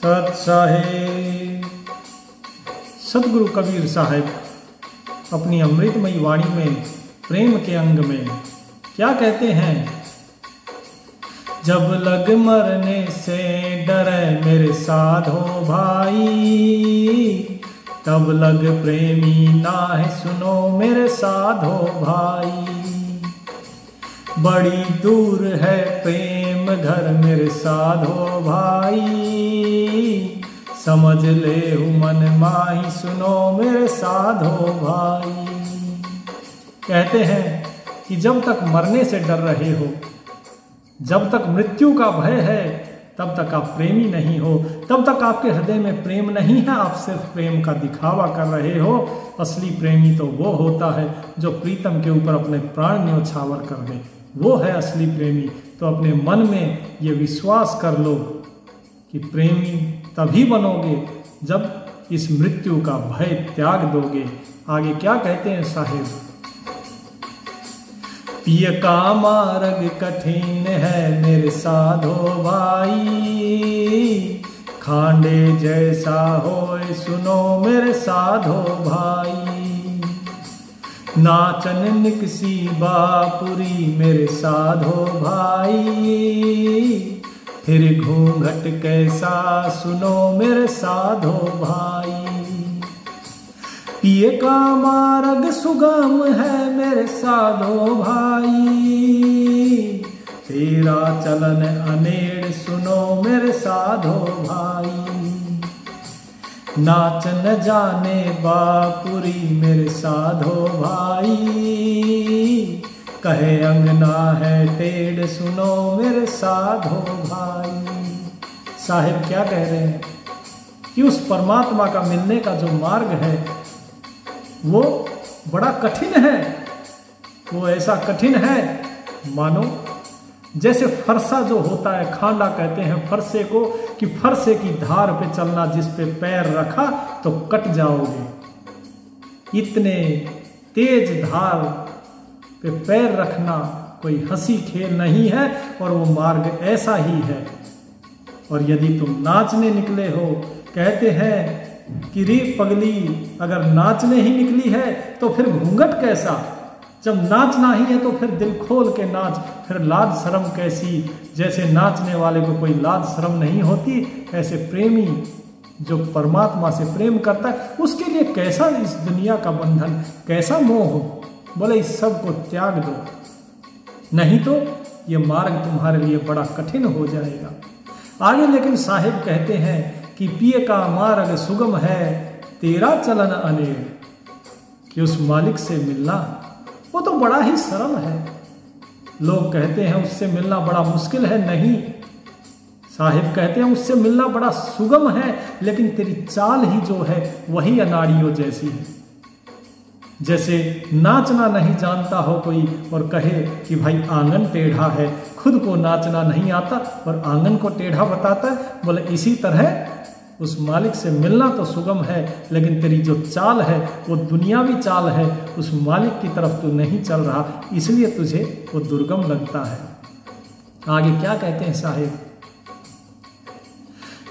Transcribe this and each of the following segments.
सत साहेब। सतगुरु कबीर साहब अपनी अमृतमयी वाणी में प्रेम के अंग में क्या कहते हैं? जब लग मरने से डरे मेरे साधो भाई, तब लग प्रेमी नाह सुनो मेरे साधो भाई। बड़ी दूर है प्रेम घर मेरे साधो भाई, समझ ले मन माही सुनो मेरे साधो भाई। कहते हैं कि जब तक मरने से डर रहे हो, जब तक मृत्यु का भय है, तब तक आप प्रेमी नहीं हो, तब तक आपके हृदय में प्रेम नहीं है। आप सिर्फ प्रेम का दिखावा कर रहे हो। असली प्रेमी तो वो होता है जो प्रीतम के ऊपर अपने प्राण न्योछावर कर दे, वो है असली प्रेमी। तो अपने मन में ये विश्वास कर लो कि प्रेमी तभी बनोगे जब इस मृत्यु का भय त्याग दोगे। आगे क्या कहते हैं साहिब? पिय का मार्ग कठिन है मेरे साधो भाई, खांडे जैसा होए सुनो मेरे साधो भाई। नाचन निकसी बापुरी मेरे साधो भाई, फिर घूंघट कैसा सुनो मेरे साधो भाई। पिए का मार्ग सुगम है मेरे साधो भाई, तेरा चलन अनेड़ सुनो मेरे साधो भाई। नाच न जाने बापुरी मेरे साधो भाई, कहे अंगना है टेढ़ सुनो मेरे साधो भाई। साहिब क्या कह रहे हैं कि उस परमात्मा का मिलने का जो मार्ग है वो बड़ा कठिन है। वो ऐसा कठिन है मानो जैसे फरसा जो होता है, खांडा कहते हैं फरसे को, कि फरसे की धार पे चलना, जिस पे पैर रखा तो कट जाओगे। इतने तेज धार पे पैर रखना कोई हंसी खेल नहीं है, और वो मार्ग ऐसा ही है। और यदि तुम नाचने निकले हो, कहते हैं कि रे पगली अगर नाचने ही निकली है तो फिर घूंघट कैसा? जब नाचना ही है तो फिर दिल खोल के नाच, फिर लाज शर्म कैसी? जैसे नाचने वाले को कोई लाज शर्म नहीं होती, ऐसे प्रेमी जो परमात्मा से प्रेम करता है उसके लिए कैसा इस दुनिया का बंधन, कैसा मोह हो? बोले इस सब को त्याग दो, नहीं तो ये मार्ग तुम्हारे लिए बड़ा कठिन हो जाएगा। आगे लेकिन साहिब कहते हैं कि पिए का मार्ग सुगम है तेरा चलन अनेड़, कि उस मालिक से मिलना वो तो बड़ा ही सरल है। लोग कहते हैं उससे मिलना बड़ा मुश्किल है, नहीं। साहिब कहते हैं उससे मिलना बड़ा सुगम है, लेकिन तेरी चाल ही जो है वही अनाड़ियों जैसी है। जैसे नाचना नहीं जानता हो कोई और कहे कि भाई आंगन टेढ़ा है, खुद को नाचना नहीं आता और आंगन को टेढ़ा बताता है। बोले इसी तरह उस मालिक से मिलना तो सुगम है, लेकिन तेरी जो चाल है वो दुनियावी चाल है, उस मालिक की तरफ तू नहीं चल रहा, इसलिए तुझे वो दुर्गम लगता है। आगे क्या कहते हैं साहिब?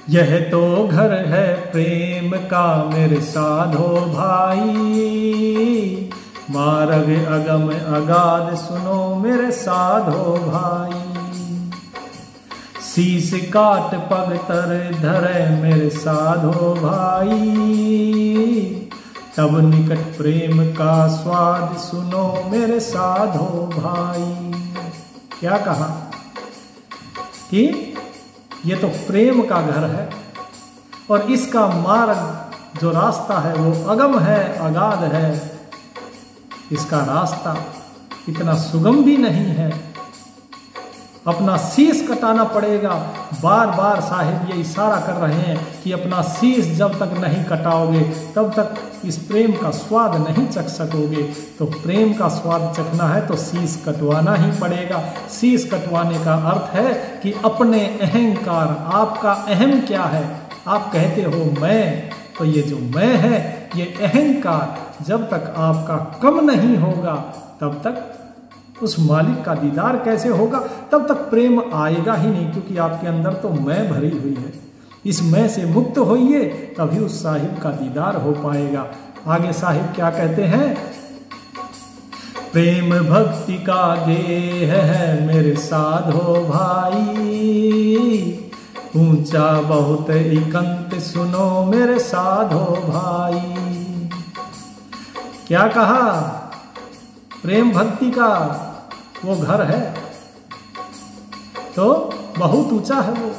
यह तो घर है प्रेम का मेरे साधो भाई, मार्ग अगम अगाध सुनो मेरे साधो भाई। शीश काट पग तर धरे मेरे साधो भाई, तब निकट प्रेम का स्वाद सुनो मेरे साधो भाई। क्या कहा कि ये तो प्रेम का घर है, और इसका मार्ग जो रास्ता है वो अगम है, अगाध है। इसका रास्ता इतना सुगम भी नहीं है, अपना शीश कटाना पड़ेगा। बार बार साहिब ये इशारा कर रहे हैं कि अपना शीश जब तक नहीं कटाओगे तब तक इस प्रेम का स्वाद नहीं चख सकोगे। तो प्रेम का स्वाद चखना है तो शीश कटवाना ही पड़ेगा। शीश कटवाने का अर्थ है कि अपने अहंकार, आपका अहम क्या है? आप कहते हो मैं, तो ये जो मैं है ये अहंकार जब तक आपका कम नहीं होगा तब तक उस मालिक का दीदार कैसे होगा? तब तक प्रेम आएगा ही नहीं, क्योंकि आपके अंदर तो मैं भरी हुई है। इस मैं से मुक्त होइए, तभी उस साहिब का दीदार हो पाएगा। आगे साहिब क्या कहते हैं? प्रेम भक्ति का गेह है मेरे साधो भाई, ऊंचा बहुत एकांत सुनो मेरे साधो भाई। क्या कहा? प्रेम भक्ति का वो घर है तो बहुत ऊंचा है वो।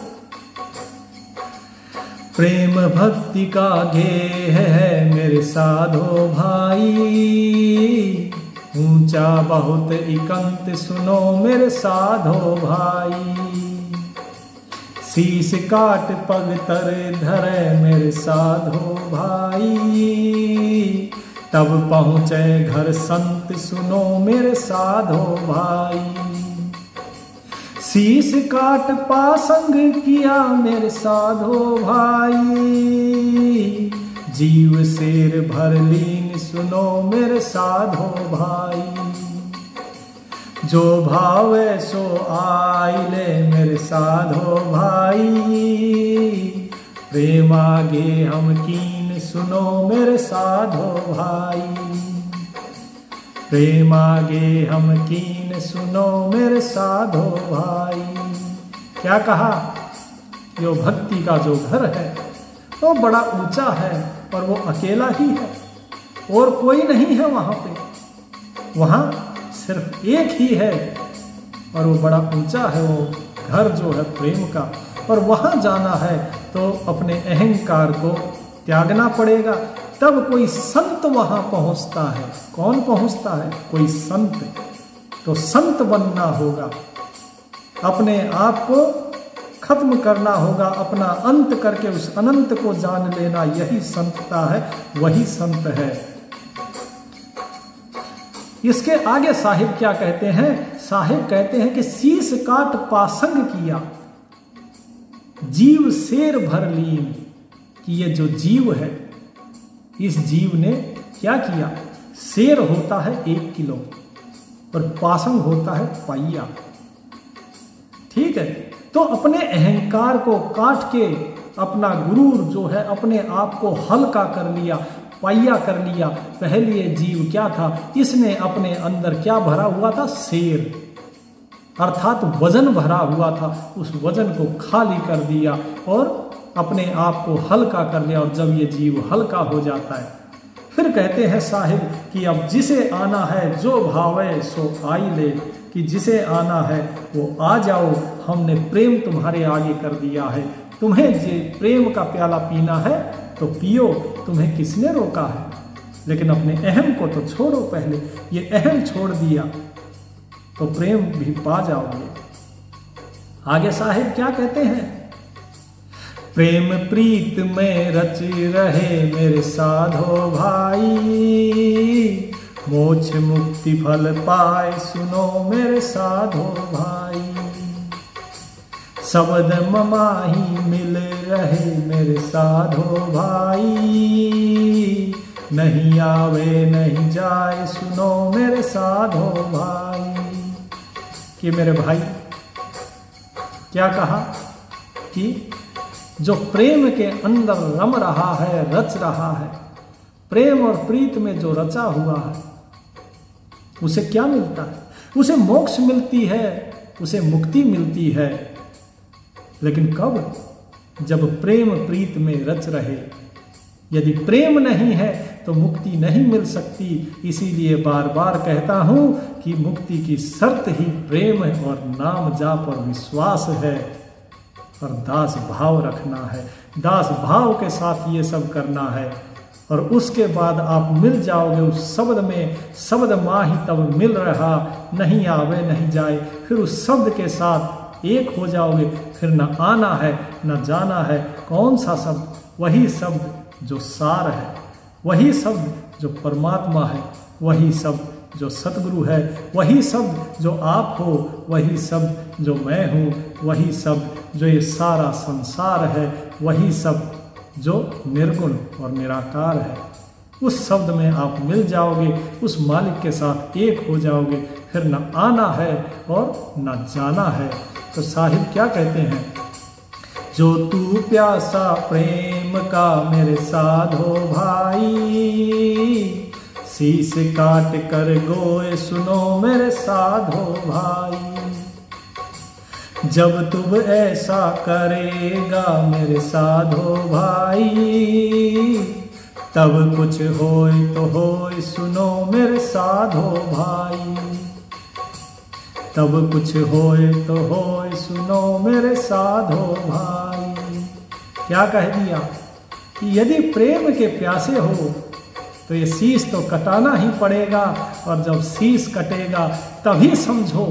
प्रेम भक्ति का गेह है मेरे साधो भाई, ऊंचा बहुत एकांत सुनो मेरे साधो भाई। शीश काट पग तर धरे मेरे साधो भाई, तब पहुँचे घर संत सुनो मेरे साधो भाई। शीश काट पासंग किया मेरे साधो भाई, जीव शेर भर लीन सुनो मेरे साधो भाई। जो भावे सो आइले मेरे साधो भाई, प्रेम आगे हम कीन सुनो मेरे साधो भाई। प्रेम आगे हम कीन सुनो मेरे साधो भाई। क्या कहा? जो भक्ति का जो घर है वो बड़ा ऊंचा है और वो अकेला ही है और कोई नहीं है वहां पे। वहां सिर्फ एक ही है और वो बड़ा ऊंचा है वो घर जो है प्रेम का। और वहां जाना है तो अपने अहंकार को त्यागना पड़ेगा, तब कोई संत वहां पहुंचता है। कौन पहुंचता है? कोई संत। तो संत बनना होगा, अपने आप को खत्म करना होगा, अपना अंत करके उस अनंत को जान लेना, यही संतता है, वही संत है। इसके आगे साहिब क्या कहते हैं? साहिब कहते हैं कि शीश काट पासंग किया, जीव शेर भर लीन। कि ये जो जीव है, इस जीव ने क्या किया? शेर होता है 1 किलो और पासंग होता है पाइया। ठीक है, तो अपने अहंकार को काट के अपना गुरूर जो है अपने आप को हल्का कर लिया, पाइया कर लिया। पहले ये जीव क्या था? इसने अपने अंदर क्या भरा हुआ था? शेर, अर्थात वजन भरा हुआ था। उस वजन को खाली कर दिया और अपने आप को हल्का कर लिया। और जब ये जीव हल्का हो जाता है, फिर कहते हैं साहिब कि अब जिसे आना है जो भावे सो आई ले, कि जिसे आना है वो आ जाओ, हमने प्रेम तुम्हारे आगे कर दिया है। तुम्हें जे प्रेम का प्याला पीना है तो पियो, तुम्हें किसने रोका है? लेकिन अपने अहम को तो छोड़ो पहले। ये अहम छोड़ दिया तो प्रेम भी पा जाओगे। आगे साहिब क्या कहते हैं? प्रेम प्रीत में रच रहे मेरे साधो भाई, मोक्ष मुक्ति फल पाए सुनो मेरे साधो भाई। शब्द ममाही मिल रहे मेरे साधो भाई, नहीं आवे नहीं जाए सुनो मेरे साधो भाई। कि मेरे भाई क्या कहा? कि जो प्रेम के अंदर रम रहा है, रच रहा है, प्रेम और प्रीत में जो रचा हुआ है, उसे क्या मिलता है? उसे मोक्ष मिलती है, उसे मुक्ति मिलती है। लेकिन कब? जब प्रेम प्रीत में रच रहे। यदि प्रेम नहीं है तो मुक्ति नहीं मिल सकती। इसीलिए बार बार कहता हूं कि मुक्ति की शर्त ही प्रेम है और नाम जाप और विश्वास है और दास भाव रखना है। दास भाव के साथ ये सब करना है और उसके बाद आप मिल जाओगे उस शब्द में। शब्द माही तब मिल रहा, नहीं आवे नहीं जाए। फिर उस शब्द के साथ एक हो जाओगे। फिर न आना है न जाना है। कौन सा शब्द? वही शब्द जो सार है, वही शब्द जो परमात्मा है, वही शब्द जो सतगुरु है, वही शब्द जो आप हो, वही शब्द जो मैं हूँ, वही शब्द जो ये सारा संसार है, वही शब्द जो निर्गुण और निराकार है। उस शब्द में आप मिल जाओगे, उस मालिक के साथ एक हो जाओगे। फिर न आना है और न जाना है। तो साहिब क्या कहते हैं? जो तू प्यासा प्रेम का मेरे साधो भाई, शीश काट कर गोए सुनो मेरे साधो भाई। जब तुम ऐसा करेगा मेरे साधो भाई, तब कुछ होए तो होए सुनो मेरे साधो भाई। तब कुछ होए तो होए सुनो मेरे साधो भाई। क्या कह दिया कि यदि प्रेम के प्यासे हो तो ये शीश तो कटाना ही पड़ेगा, और जब शीश कटेगा तभी समझो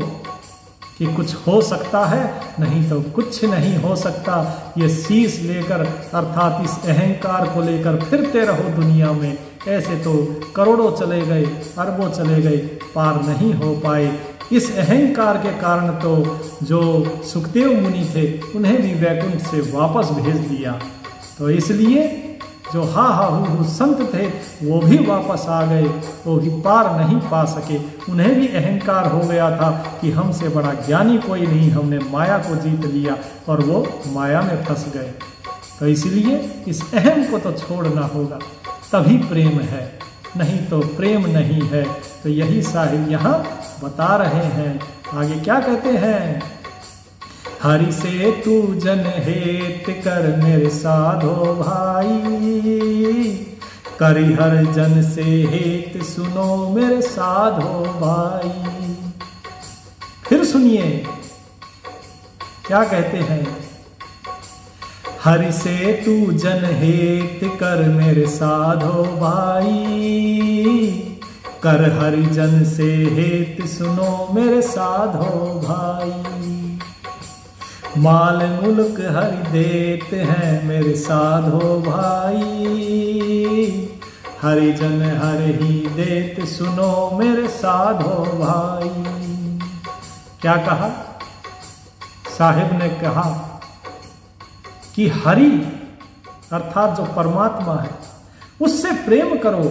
कि कुछ हो सकता है, नहीं तो कुछ नहीं हो सकता। ये शीश लेकर अर्थात इस अहंकार को लेकर फिरते रहो दुनिया में, ऐसे तो करोड़ों चले गए, अरबों चले गए, पार नहीं हो पाए। इस अहंकार के कारण तो जो सुखदेव मुनि थे उन्हें भी वैकुंठ से वापस भेज दिया। तो इसलिए जो हा हू संत थे वो भी वापस आ गए, वो भी पार नहीं पा सके। उन्हें भी अहंकार हो गया था कि हमसे बड़ा ज्ञानी कोई नहीं, हमने माया को जीत लिया, और वो माया में फंस गए। तो इसलिए इस अहम को तो छोड़ना होगा, तभी प्रेम है, नहीं तो प्रेम नहीं है। तो यही साहिब यहाँ बता रहे हैं। आगे क्या कहते हैं? हरि से तू जन हेत कर मेरे साधो भाई, करि हर जन से हेत सुनो मेरे साधो भाई। फिर सुनिए क्या कहते हैं? हरि से तू जन हेत कर मेरे साधो भाई, कर हरि जन से हेत सुनो मेरे साधो भाई। माल मुल्क हरि देते हैं मेरे साधो भाई, हरि जन हरि ही देत सुनो मेरे साधो भाई। क्या कहा? साहिब ने कहा कि हरि अर्थात जो परमात्मा है उससे प्रेम करो,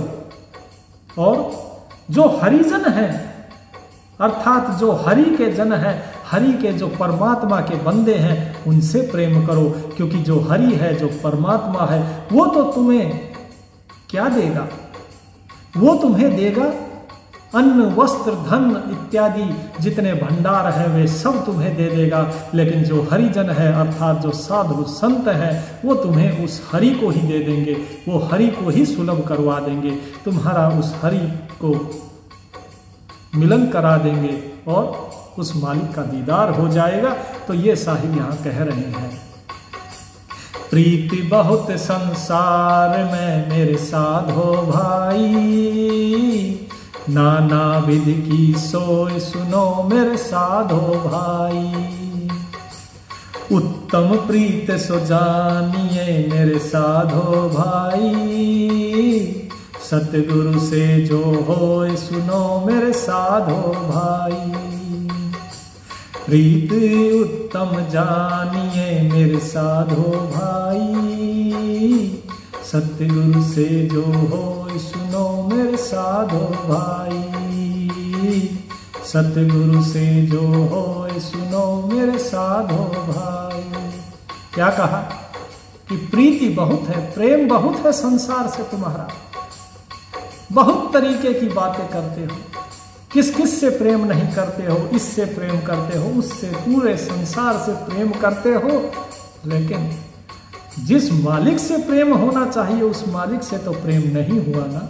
और जो हरिजन है अर्थात जो हरि के जन है, हरि के जो परमात्मा के बंदे हैं उनसे प्रेम करो। क्योंकि जो हरि है, जो परमात्मा है, वो तो तुम्हें क्या देगा? वो तुम्हें देगा अन्न वस्त्र धन इत्यादि जितने भंडार है वे सब तुम्हें दे देगा। लेकिन जो हरिजन है अर्थात जो साधु संत है वो तुम्हें उस हरि को ही दे देंगे, वो हरि को ही सुलभ करवा देंगे, तुम्हारा उस हरि को मिलन करा देंगे और उस मालिक का दीदार हो जाएगा। तो ये साहिब यहाँ कह रहे हैं, प्रीति बहुत संसार में मेरे साधो भाई, नाना विधि की सोय सुनो मेरे साधो भाई। उत्तम प्रीत सो जानिए मेरे साधो भाई, सतगुरु से जो होए सुनो मेरे साधो भाई। प्रीत उत्तम जानिए मेरे साधो भाई, सतगुरु से जो होए सुनो मेरे साधो भाई। सतगुरु से जो होए सुनो मेरे साधो भाई। क्या कहा कि प्रीति बहुत है, प्रेम बहुत है संसार से तुम्हारा, बहुत तरीके की बातें करते हो, किस किस से प्रेम नहीं करते हो, इससे प्रेम करते हो, उससे, पूरे संसार से प्रेम करते हो, लेकिन जिस मालिक से प्रेम होना चाहिए उस मालिक से तो प्रेम नहीं हुआ ना।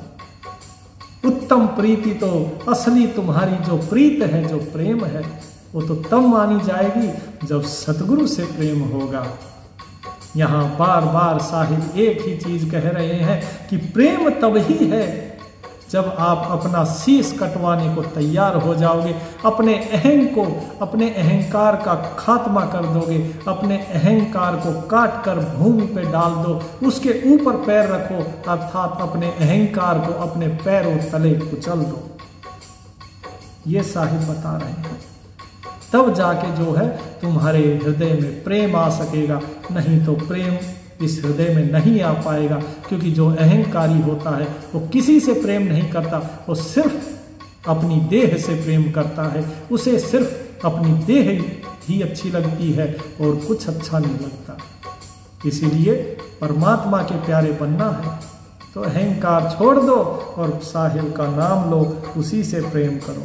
उत्तम प्रीति तो असली तुम्हारी जो प्रीत है, जो प्रेम है, वो तो तब मानी जाएगी जब सतगुरु से प्रेम होगा। यहाँ बार बार साहिब एक ही चीज कह रहे हैं कि प्रेम तब ही है जब आप अपना शीश कटवाने को तैयार हो जाओगे, अपने अहं को, अपने अहंकार का खात्मा कर दोगे, अपने अहंकार को काट कर भूमि पे डाल दो, उसके ऊपर पैर रखो, अर्थात अपने अहंकार को अपने पैरों तले कुचल दो। ये साहिब बता रहे हैं, तब जाके जो है तुम्हारे हृदय में प्रेम आ सकेगा, नहीं तो प्रेम इस हृदय में नहीं आ पाएगा। क्योंकि जो अहंकारी होता है वो किसी से प्रेम नहीं करता, वो सिर्फ अपनी देह से प्रेम करता है, उसे सिर्फ अपनी देह ही अच्छी लगती है और कुछ अच्छा नहीं लगता। इसीलिए परमात्मा के प्यारे बनना है तो अहंकार छोड़ दो और साहिब का नाम लो, उसी से प्रेम करो।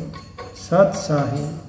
सत साहिब।